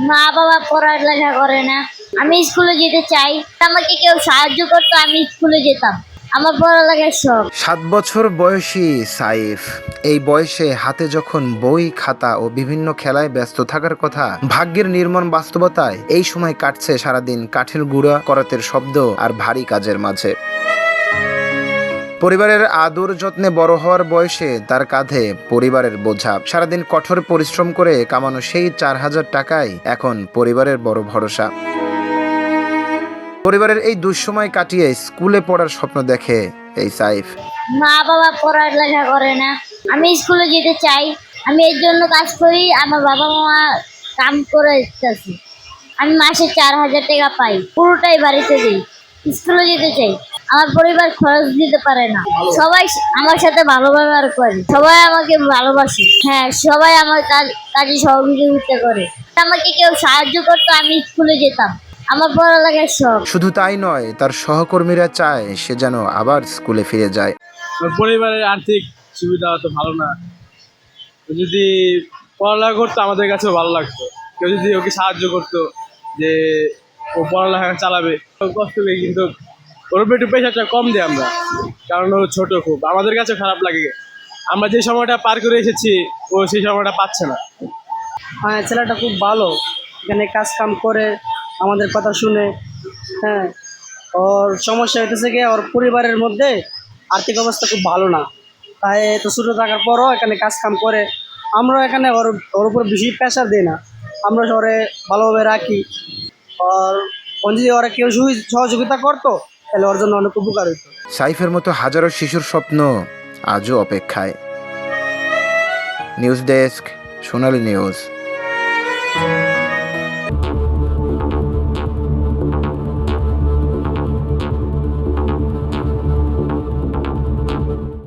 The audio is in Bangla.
মা বাবা পড়ালেখা করে না, আমি স্কুলে যেতে চাই। আমাকে কেউ সাহায্য করতো, আমি স্কুলে যেতাম। আমার পড়ালেখার শখ। 7 বছর বয়সী সাইফ এই বয়সে হাতে যখন বই খাতা ও বিভিন্ন খেলায় ব্যস্ত থাকার কথা, ভাগ্যের নির্মম বাস্তবতায় এই সময় কাটছে সারাদিন কাঠের গুঁড়া করাতের শব্দ আর ভারী কাজের মাঝে। পরিবারের আদর যত্নে বড় হওয়ার বয়সে তার কাঁধে পরিবারের বোঝা। সারাদিন কঠোর পরিশ্রম করে কামানো সেই 4,000 টাকায় এখন পরিবারের বড় ভরসা। পরিবারের এই দুঃসময় কাটিয়ে স্কুলে পড়ার স্বপ্ন দেখে এই সাইফ। মা বাবা পড়ালেখা করে না, আমি স্কুলে যেতে চাই। আমি এর জন্য কাজ করি। আমার বাবা মা কাম করে দিতেছে। আমি মাসে 4,000 টাকা পাই, পুরোটাই বাড়িতে দিই। স্কুলে যেতে চাই। আমার পরিবার খরচ দিতে পারে না। সবাই আমার সাথে ভালো ব্যবহার করে, সবাই আমাকে ভালোবাসে। হ্যাঁ, সবাই আমার কাজে সহযোগিতা করে। আমাকে কেউ সাহায্য করতো, আমি স্কুলে যেতাম। আমার পড়ালেখার শখ। শুধু তাই নয়, তার সহকর্মীরা চায় সে যেন আবার স্কুলে ফিরে যায়। ওর পরিবারের আর্থিক সুবিধা অত ভালো না। ও যদি পড়ালেখা করতো আমাদের কাছেও ভালো লাগতো। কেউ যদি ওকে সাহায্য করতো যে ও পড়ালেখা চালাবে, ও কষ্ট করে, কিন্তু ওর উপর একটু প্রেশারটা কম দিই আমরা, কারণ ও ছোট খুব। আমাদের কাছে খারাপ লাগে, আমরা যে সময়টা পার করে এসেছি ও সেই সময়টা পাচ্ছে না। হ্যাঁ, ছেলেটা খুব ভালো, এখানে কাজ কাম করে, আমাদের কথা শুনে। হ্যাঁ, ওর সমস্যা হইতেছে কি, ওর পরিবারের মধ্যে আর্থিক অবস্থা খুব ভালো না, তাই তো ছোটো থাকার পরও এখানে কাজ কাম করে। আমরা এখানে ওর ওর উপর বেশি প্রেশার দিই না, আমরা ওরে ভালোভাবে রাখি। আর ও যদি ওরা কেউ সহযোগিতা করতো তাহলে ওর জন্য অনেক উপকার হইতো। সাইফের মতো হাজারো শিশুর স্বপ্ন আজও অপেক্ষায়। নিউজ ডেস্ক, সোনালী নিউজ।